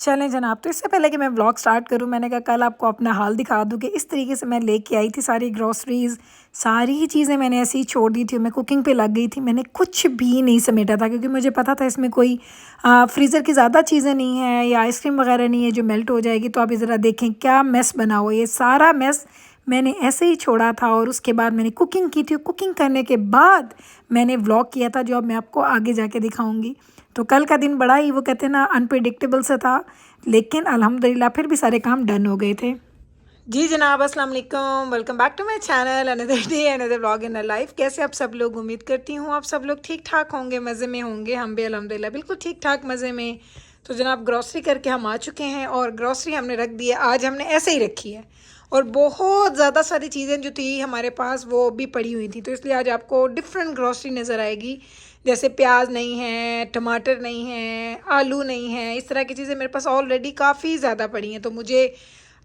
चलें जनाब, तो इससे पहले कि मैं व्लॉग स्टार्ट करूं, मैंने कहा कल आपको अपना हाल दिखा दूं कि इस तरीके से मैं लेके आई थी सारी ग्रॉसरीज़। सारी ही चीज़ें मैंने ऐसे ही छोड़ दी थी, मैं कुकिंग पे लग गई थी। मैंने कुछ भी नहीं समेटा था क्योंकि मुझे पता था इसमें कोई फ्रीज़र की ज़्यादा चीज़ें नहीं है या आइसक्रीम वगैरह नहीं है जो मेल्ट हो जाएगी। तो आप ज़रा देखें क्या मेस बना हुआ है। ये सारा मेस मैंने ऐसे ही छोड़ा था और उसके बाद मैंने कुकिंग की थी। कुकिंग करने के बाद मैंने व्लॉग किया था जो अब मैं आपको आगे जाके दिखाऊंगी। तो कल का दिन बड़ा ही वो कहते हैं ना अनप्रिडिक्टेबल सा था, लेकिन अल्हम्दुलिल्लाह फिर भी सारे काम डन हो गए थे। जी जनाब, अस्सलाम वालेकुम, welcome back to my channel, another day another vlog in a life. कैसे आप सब लोग? उम्मीद करती हूँ आप सब लोग ठीक ठाक होंगे, मज़े में होंगे। हम भी अल्हम्दुलिल्लाह बिल्कुल ठीक ठाक मज़े में। तो जनाब ग्रॉसरी करके हम आ चुके हैं और ग्रॉसरी हमने रख दी है। आज हमने ऐसे ही रखी है और बहुत ज़्यादा सारी चीज़ें जो थी हमारे पास वो भी पड़ी हुई थी, तो इसलिए आज आपको डिफरेंट ग्रॉसरी नज़र आएगी। जैसे प्याज नहीं है, टमाटर नहीं है, आलू नहीं है, इस तरह की चीज़ें मेरे पास ऑलरेडी काफ़ी ज़्यादा पड़ी हैं, तो मुझे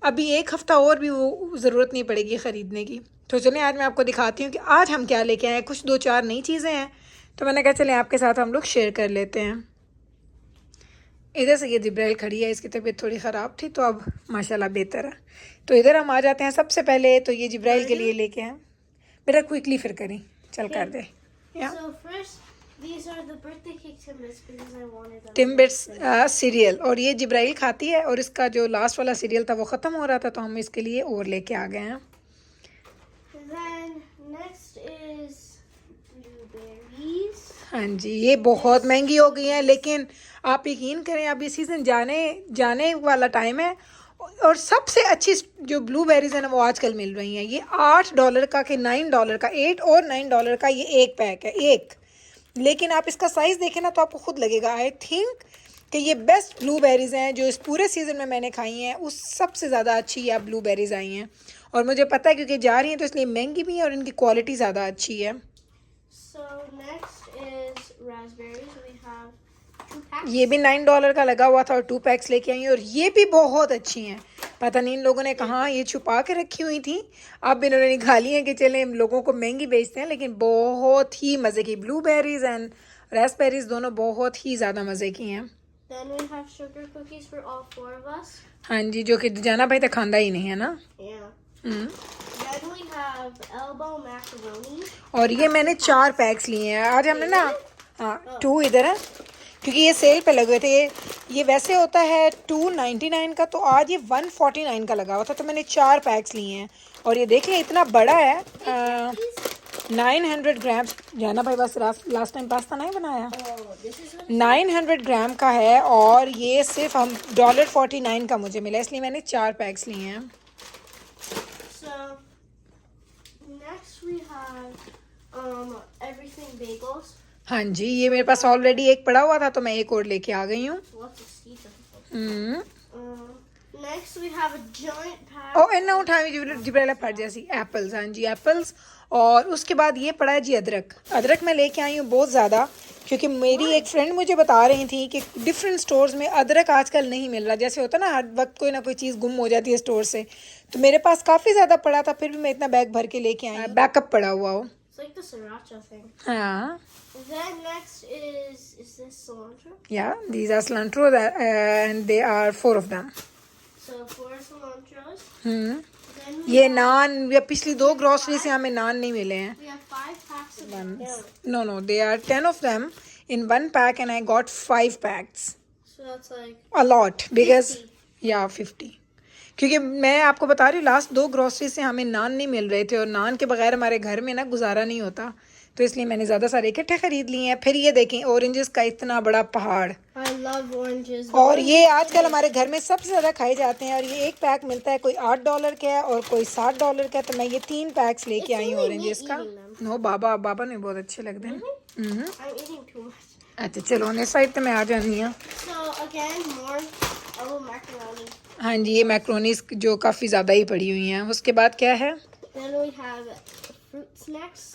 अभी एक हफ़्ता और भी वो ज़रूरत नहीं पड़ेगी ख़रीदने की। तो चलें आज मैं आपको दिखाती हूँ कि आज हम क्या लेके आए हैं। कुछ दो चार नई चीज़ें हैं, तो मैंने कहा चलें आपके साथ हम लोग शेयर कर लेते हैं। इधर से ये जिब्राइल खड़ी है, इसकी तबीयत थोड़ी ख़राब थी तो अब माशाल्लाह बेहतर है। तो इधर हम आ जाते हैं। सबसे पहले तो ये जिब्राइल के लिए लेके हैं। बेटा क्विकली फिर करें, चल कर दे। टिम्बिट्स सीरियल, और ये जिब्राइल खाती है और इसका जो लास्ट वाला सीरियल था वो ख़त्म हो रहा था, तो हम इसके लिए और लेके आ गए हैं। हाँ जी, ये बहुत महंगी हो गई है, लेकिन आप यकीन करें अब ये सीज़न जाने वाला टाइम है और सबसे अच्छी जो ब्लूबेरीज है ना वो आजकल मिल रही हैं। ये $8 का कि $9 का, $8 और $9 का ये एक पैक है एक। लेकिन आप इसका साइज़ देखें ना तो आपको खुद लगेगा आई थिंक कि ये बेस्ट ब्लूबेरीज हैं जो इस पूरे सीज़न में मैंने खाई हैं। उस सबसे ज़्यादा अच्छी ये ब्लूबेरीज आई हैं और मुझे पता है क्योंकि जा रही हैं तो इसलिए महंगी भी है और इनकी क्वालिटी ज़्यादा अच्छी है। ये भी $9 का लगा हुआ था और 2 पैक्स लेके आई और ये भी बहुत अच्छी हैं। पता नहीं इन लोगों ने कहाँ ये छुपा के रखी हुई थी, अब इन्होंने निकाली हैं कि चलें लोगों को महंगी बेचते हैं, लेकिन बहुत ही मज़े की ब्लूबेरीज एंड रास्पबेरीज दोनों बहुत ही ज़्यादा मज़े की हैं। हाँ जी, जो कि जाना भाई तो खांदा ही नहीं है ना। और ये मैंने 4 पैक्स लिए हैं आज हमने ना। हाँ 2 इधर है क्योंकि ये सेल पे लगे हुए थे। ये वैसे होता है 299 का, तो आज ये 149 का लगा हुआ था, तो मैंने 4 पैक्स लिए हैं। और ये देख लें इतना बड़ा है, 900 ग्राम। जाना भाई बस लास्ट टाइम पास्ता नहीं बनाया। 900 ग्राम का है और ये सिर्फ हम $49 का मुझे मिला, इसलिए मैंने 4 पैक्स लिए हैं। हाँ जी, ये मेरे पास ऑलरेडी एक पड़ा हुआ था तो मैं एक और लेके आ गई हूँ। जिब्राइल फट जैसी एप्पल्स। हाँ जी एप्पल्स। और उसके बाद ये पड़ा है जी अदरक। अदरक मैं लेके आई हूँ बहुत ज़्यादा क्योंकि मेरी एक फ्रेंड मुझे बता रही थी कि डिफरेंट स्टोर्स में अदरक आजकल नहीं मिल रहा। जैसे होता ना हर वक्त कोई ना कोई चीज़ गुम हो जाती है स्टोर से, तो मेरे पास काफ़ी ज़्यादा पड़ा था, फिर भी मैं इतना बैग भर के लेके आई, बैकअप पड़ा हुआ हो। Like the sriracha thing. हाँ. Then next is this cilantro? Yeah, these are cilantro and they are 4 of them. So 4 cilantros. ये नान, या पिछली 2 ग्रोसरी से हमें नान नहीं मिले हैं। We have 5 packs of them. No, they are 10 of them in 1 pack and I got 5 packs. So that's like a lot because 50. Yeah, 50. क्योंकि मैं आपको बता रही हूँ लास्ट 2 ग्रोसरी से हमें नान नहीं मिल रहे थे और नान के बगैर हमारे घर में ना गुजारा नहीं होता, तो इसलिए मैंने ज़्यादा सारे इकट्ठे ख़रीद लिए हैं। फिर ये देखें ऑरेंजेस का इतना बड़ा पहाड़। I love oranges. और ये आजकल हमारे घर में सबसे ज़्यादा खाए जाते हैं और ये एक पैक मिलता है, कोई $8 का है और कोई $7 का है, तो मैं ये 3 पैक्स लेके आई हूँ ऑरेंजेस का। नो बाबा ने बहुत अच्छे लगते हैं। अच्छा चलो इस साइड तो मैं आ जानी हूँ। हाँ जी, ये मैक्रोनीज जो काफ़ी ज़्यादा ही पड़ी हुई हैं। उसके बाद क्या है?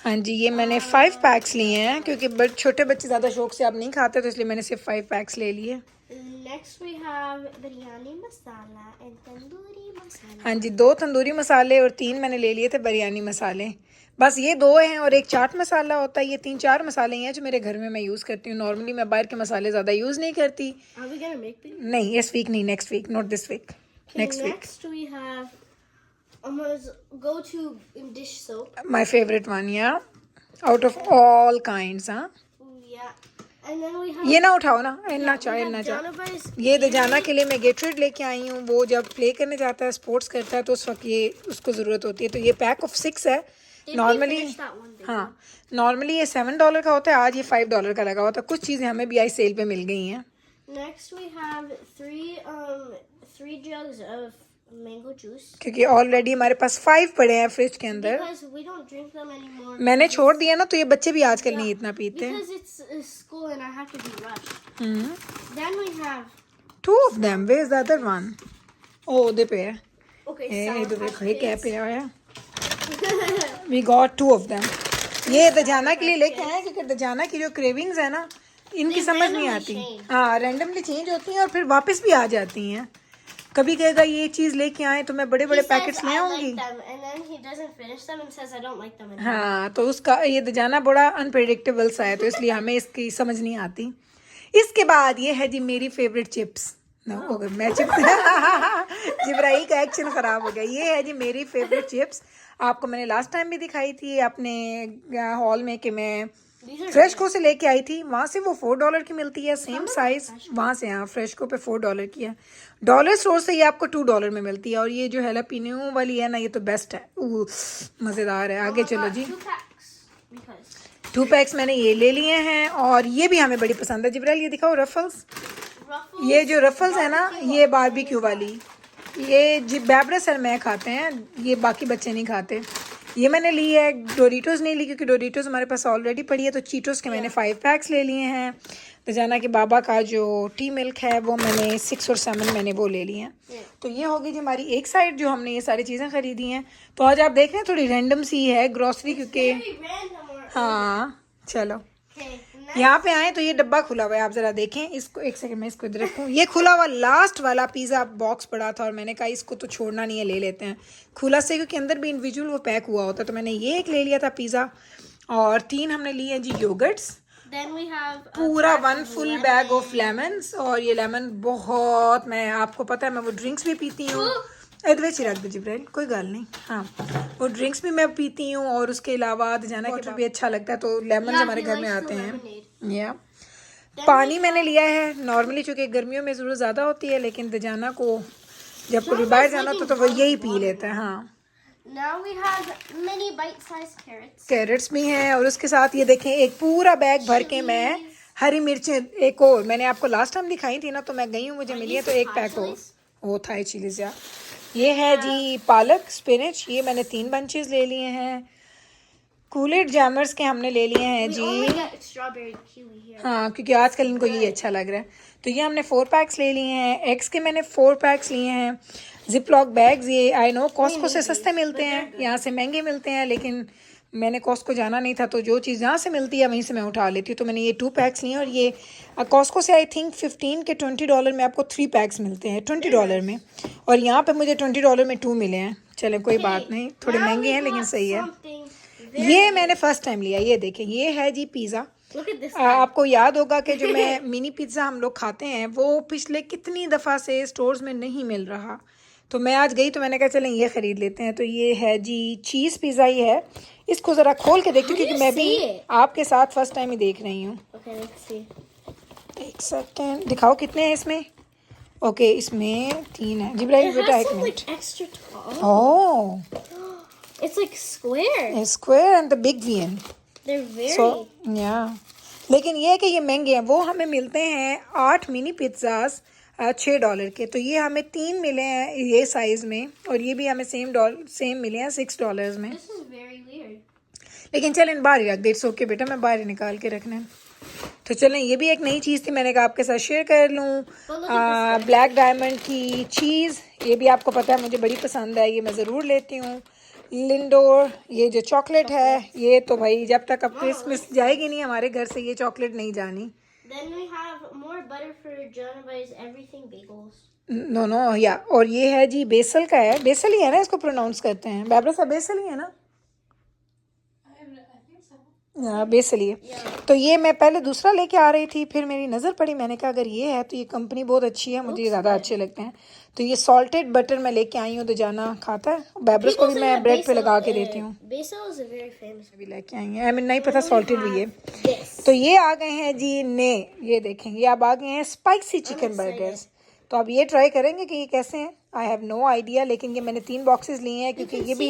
हाँ जी, ये मैंने 5 पैक्स लिए हैं क्योंकि छोटे बच्चे ज़्यादा शौक से आप नहीं खाते, तो इसलिए मैंने सिर्फ 5 पैक्स ले लिए। Next we have biryani masala and tandoori masala. हाँ जी, 2 तंदूरी मसाले और 3 मैंने ले लिए थे बिरयानी मसाले। बस ये 2 हैं और एक चाट मसाला होता है। ये 3-4 मसाले हैं जो मेरे घर में मैं यूज़ करती हूँ। नॉर्मली मैं बाहर के मसाले ज़्यादा यूज़ नहीं करती। Are we gonna make these? नहीं, इस वीक नहीं, next week, not this week, next week. Next we have Amma's go-to dish soap. My favourite one, या आउट ऑफ ऑल काइंड्स। हाँ, Yeah. And then we have ये ना उठाओ ना, इतना we चाहे have इतना चाहे। Janaba's ये दजाना के लिए मैं गेटरेड लेके आई हूँ। वो जब प्ले करने जाता है, स्पोर्ट्स करता है, तो उस वक्त ये उसको ज़रूरत होती है। तो ये पैक ऑफ 6 है। Did we normally finish that one day? हाँ, नॉर्मली ये $7 का होता है, आज ये $5 का लगा हुआ था। कुछ चीज़ें हमें भी आई सेल पे मिल गई हैं। Next we have three jugs of mango juice. क्योंकि ऑलरेडी हमारे पास 5 पड़े हैं फ्रिज के अंदर। Because we don't drink them anymore. मैंने छोड़ दिया ना, तो ये बच्चे भी आजकल नहीं इतना पीते हैं। Because it's school and I have to be rushed. Hmm, Then we have 2 of them, where's the other one? ओ उधर पे है। okay. इधर Sour देखो, ये क्या Patch पे है? We got 2 of them. ये दजाना के लिए लेके आए, क्योंकि दजाना की जो क्रेविंग्स है ना, इनकी They समझ नहीं randomly आती। change. हाँ, रैंडमली चेंज होती हैं और फिर वापस भी आ जाती हैं। कभी कहेगा ये चीज़ लेके आए तो मैं बड़े बड़े He पैकेट्स says ले I आऊंगी। like them, and then he doesn't finish them and says I don't like them anymore. हाँ, तो उसका ये दजाना बड़ा अनप्रेडिक्टेबल सा है, तो इसलिए हमें इसकी समझ नहीं आती। इसके बाद ये है जी मेरी फेवरेट चिप्स। ना हो गया मैं चिप्स जिब्राइल का एक्शन खराब हो गया। ये है जी मेरी फेवरेट चिप्स। आपको मैंने लास्ट टाइम भी दिखाई थी अपने हॉल में कि मैं These are फ्रेशको से लेके आई थी। वहाँ से वो $4 की मिलती है, सेम साइज। वहाँ से, हाँ, फ्रेशको पे $4 की है। डॉलर स्टोर से ये आपको $2 में मिलती है। और ये जो हैलापिनो वाली है ना, ये तो बेस्ट है, मज़ेदार है। आगे चलो जी। 2 packs because 2 पैक्स मैंने ये ले लिए हैं और ये भी हमें बड़ी पसंद है। जिब्राइल ये दिखाओ रफल्स। Ruffles. ये जो रफल्स है ना, ये बारबेक्यू वाली, ये बैब्रस और मैं खाते हैं, ये बाकी बच्चे नहीं खाते। ये मैंने ली है। डोरिटोस नहीं ली क्योंकि डोरिटोस हमारे पास ऑलरेडी पड़ी है। तो चीटोस के मैंने 5 पैक्स ले लिए हैं। दजाना के बाबा का जो टी मिल्क है वो मैंने 6 और 7 मैंने वो ले लिए हैं। तो ये होगी जी हमारी एक साइड जो हमने ये सारी चीज़ें ख़रीदी हैं। तो आज आप देख रहे हैं थोड़ी रैंडम सी है ग्रॉसरी, क्योंकि Very random or हाँ, चलो okay. यहाँ पे आए तो ये डब्बा खुला हुआ है, आप ज़रा देखें इसको। एक सेकंड में इसको इधर रखूँ। ये खुला हुआ लास्ट वाला पिज़्ज़ा बॉक्स पड़ा था और मैंने कहा इसको तो छोड़ना नहीं है, ले लेते हैं खुला से, क्योंकि अंदर भी इंडिविजुअल वो पैक हुआ होता। तो मैंने ये एक ले लिया था पिज़्ज़ा और 3 हमने लिए हैं जी योगर्ट्स। Then we have पूरा 1 फुल बैग ऑफ लेमन्स। और ये लेमन बहुत, मैं आपको पता है मैं वो ड्रिंक्स भी पीती हूँ। इधर ही रख दो जिब्राइल, कोई गल नहीं। हाँ, वो ड्रिंक्स भी मैं पीती हूँ और उसके अलावा दजाना के भी अच्छा लगता है। तो लेमन हमारे घर में आते हैं। या पानी मैंने लिया है नॉर्मली, चूँकि गर्मियों में ज़रूरत ज़्यादा होती है, लेकिन दजाना को जब कभी बाहर जाना तो वो यही पी लेता है। हाँ, Now we have mini bite-sized carrots. Carrots भी हैं और उसके साथ ये देखें एक पूरा बैग भर के मैं हरी मिर्चें, एक और मैंने आपको लास्ट टाइम दिखाई थी ना, तो मैं गई हूँ, मुझे मिली है, तो एक पैक हो वो थाई चिलीज। या ये है जी पालक स्पिनच, ये मैंने 3 बंचेस ले लिए हैं। कूलेट जैमर्स के हमने ले लिए हैं We ji. only get strawberry kiwi here. हाँ, क्योंकि आजकल इनको ये अच्छा लग रहा है। तो ये हमने 4 पैक्स ले लिए हैं। एग्स के मैंने 4 पैक्स लिए हैं। जिप लॉक बैग्स, ये आई नो कॉस्को से सस्ते मिलते हैं, यहाँ से महंगे मिलते हैं, लेकिन मैंने कॉस्को जाना नहीं था, तो जो चीज़ यहाँ से मिलती है वहीं से मैं उठा लेती हूँ। तो मैंने ये 2 पैक्स लिए और ये कॉस्को से आई थिंक 15 के $20 में आपको 3 पैक्स मिलते हैं $20 में, और यहाँ पे मुझे $20 में 2 मिले हैं। चले कोई बात नहीं, थोड़े Now महंगे we हैं लेकिन got सही है। something ये मैंने फर्स्ट टाइम लिया। ये देखें, ये है जी पिज़्ज़ा। Look at this. आपको याद होगा कि जो मैं मिनी पिज़्ज़ा हम लोग खाते हैं वो पिछले कितनी दफ़ा से स्टोर्स में नहीं मिल रहा, तो मैं आज गई तो मैंने कहा चलें ये ख़रीद लेते हैं। तो ये है जी चीज़ पिज़्ज़ा ही है। इसको ज़रा खोल के देखती हूँ क्योंकि मैं भी आपके साथ फर्स्ट टाइम ही देख रही हूँ। Okay, let's see. एक सेकेंड, दिखाओ कितने हैं इसमें। ओके, इसमें 3 है। जिब्राइल It बेटा has एक some minute. like extra tall. Oh, It's like square. Square and the big one. They're very. सो या, लेकिन ये है कि ये महंगे हैं। वो हमें मिलते हैं 8 मिनी पिज़्ज़ाज़ $6 के, तो ये हमें 3 मिले हैं ये साइज़ में, और ये भी हमें सेम मिले हैं $6 में। This is very weird. लेकिन चलें बाहर ही रख दे। इट्स ओके बेटा, मैं बाहर ही निकाल के रखना है। तो चलें, ये भी एक नई चीज़ थी, मैंने कहा आपके साथ शेयर कर लूँ। ब्लैक डायमंड की चीज़, ये भी आपको पता है मुझे बड़ी पसंद है, ये मैं ज़रूर लेती हूँ। लिंडोर, ये जो चॉकलेट है, ये तो भाई जब तक अब क्रिसमस जाएगी नहीं हमारे घर से ये चॉकलेट नहीं जानी। Then we have more butter for Jonavai's everything bagels. No no yeah, और ये है जी बेसल का है, बेसल ही है ना इसको प्रोनाउंस करते हैं, बैबरा सा बेसल ही है ना, या बेसल ही है। तो ये मैं पहले दूसरा लेके आ रही थी, फिर मेरी नज़र पड़ी, मैंने कहा अगर ये है तो ये कंपनी बहुत अच्छी है, मुझे ज़्यादा अच्छे लगते हैं। तो ये सॉल्टेड बटर मैं लेके आई हूँ, तो जाना खाता है, बैबरस को भी मैं ब्रेड पे लगा के देती हूँ। Basil is a very famous. अभी लेके आई हैं, नहीं पता सॉल्टेड भी है। This. तो ये आ गए हैं जी ने, ये देखेंगे अब आ गए हैं स्पाइसी चिकन बर्गर्स। तो आप ये ट्राई करेंगे कि ये कैसे हैं, आई हैव नो आइडिया, लेकिन ये मैंने 3 बॉक्सेस लिए हैं क्योंकि ये भी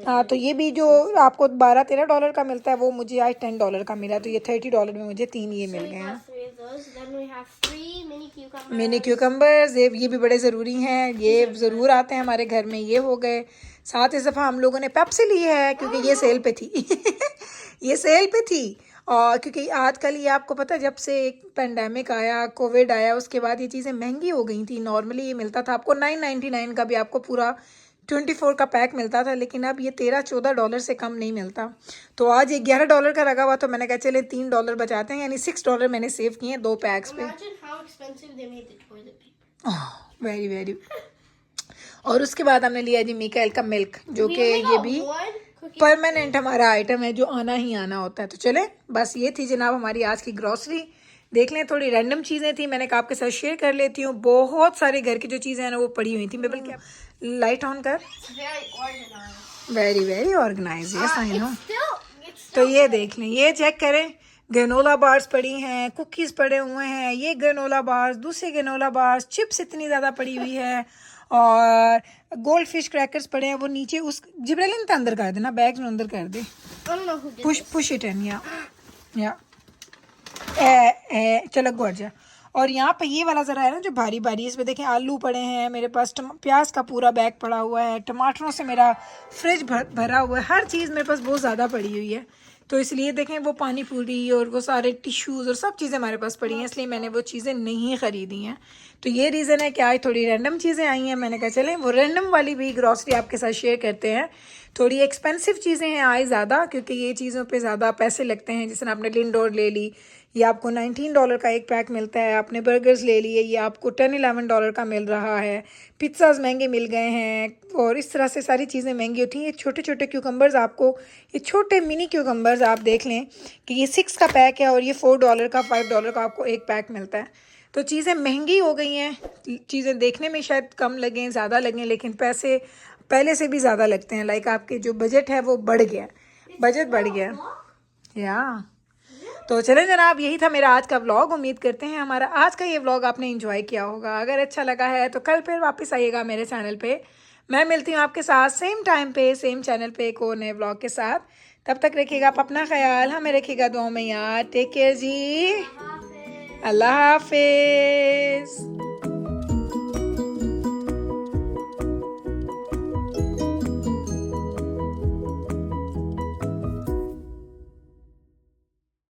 हाँ, तो ये भी जो आपको $12-13 का मिलता है वो मुझे आज $10 का मिला, तो ये $30 में मुझे 3 ये मिल गए हैं। मिनी क्यूकम्बर्स, ये भी बड़े ज़रूरी हैं, ये ज़रूर आते हैं हमारे घर में। ये हो गए, साथ इस दफ़ा हम लोगों ने पेप्सी ली है क्योंकि ये सेल पे थी ये सेल पे थी, और क्योंकि आजकल ये आपको पता है जब से एक पेंडेमिक आया, कोविड आया, उसके बाद ये चीज़ें महंगी हो गई थी। नॉर्मली ये मिलता था आपको $9.99 का भी आपको पूरा 24 का पैक मिलता था, लेकिन अब ये $13-14 से कम नहीं मिलता। तो आज ये $11 का लगा हुआ, तो मैंने कहा चले $3 बचाते हैं, यानी $6 मैंने सेव किए हैं 2 पैक्स पे। Very very. और उसके बाद हमने लिया जी मिकाएल का मिल्क, जो कि ये भी परमानेंट हमारा आइटम है, जो आना ही आना होता है। तो चले, बस ये थी जनाब हमारी आज की ग्रॉसरी। देख लें, थोड़ी रैंडम चीज़ें थी, मैंने कहा आपके साथ शेयर कर लेती हूँ। बहुत सारे घर की जो चीज़ें हैं ना वो पड़ी हुई थी। मैं बल्कि लाइट ऑन कर, very very organise, yes I know. तो ये देख लें, ये चेक करें, ग्रेनोला बार्स पड़ी हैं, कुकीज़ पड़े हुए हैं, ये ग्रेनोला बार्स, दूसरे ग्रेनोला बार्स, चिप्स इतनी ज़्यादा पड़ी हुई है, और गोल्ड फिश क्रैकर्स पड़े हैं। वो नीचे उस जिब्रेलिन के अंदर कर देना, बैग में अंदर कर दे, पुश इट इन, या चलो गुड़ जा। और यहाँ पे ये वाला ज़रा है ना जो भारी भारी, इसमें देखें आलू पड़े हैं मेरे पास, प्याज का पूरा बैग पड़ा हुआ है, टमाटरों से मेरा फ्रिज भरा हुआ है, हर चीज़ मेरे पास बहुत ज़्यादा पड़ी हुई है। तो इसलिए देखें वो पानी पूरी और वो सारे टिश्यूज़ और सब चीज़ें हमारे पास पड़ी हैं, इसलिए मैंने वो चीज़ें नहीं ख़रीदी हैं। तो ये रीज़न है कि आज थोड़ी रैंडम चीज़ें आई हैं, मैंने कहा चलें वो रैंडम वाली भी ग्रॉसरी आपके साथ शेयर करते हैं। थोड़ी एक्सपेंसिव चीज़ें हैं आज ज़्यादा, क्योंकि ये चीज़ों पे ज़्यादा पैसे लगते हैं। जैसे आपने लिंडोर ले ली, ये आपको $19 का एक पैक मिलता है। आपने बर्गर्स ले लिए, ये आपको $10-11 का मिल रहा है। पिज़्ज़ाज़ महंगे मिल गए हैं, और इस तरह से सारी चीज़ें महंगी होती हैं। ये छोटे छोटे क्यूकम्बर्स आपको, ये छोटे मिनी क्यूकम्बर्स आप देख लें कि ये 6 का पैक है, और ये $4 का, $5 का आपको एक पैक मिलता है। तो चीज़ें महंगी हो गई हैं, चीज़ें देखने में शायद कम लगें, ज़्यादा लगें, लेकिन पैसे पहले से भी ज़्यादा लगते हैं। लाइक आपके जो बजट है वो बढ़ गया, बजट बढ़ गया, या। तो चलें जनाब, यही था मेरा आज का व्लॉग। उम्मीद करते हैं हमारा आज का ये व्लॉग आपने एंजॉय किया होगा। अगर अच्छा लगा है तो कल फिर वापस आइएगा मेरे चैनल पे। मैं मिलती हूँ आपके साथ सेम टाइम पे, सेम चैनल पे एक और नए व्लॉग के साथ। तब तक रखिएगा आप अपना ख्याल, हमें रखिएगा दुआओं में याद। टेक केयर जी, अल्लाह हाफिज़।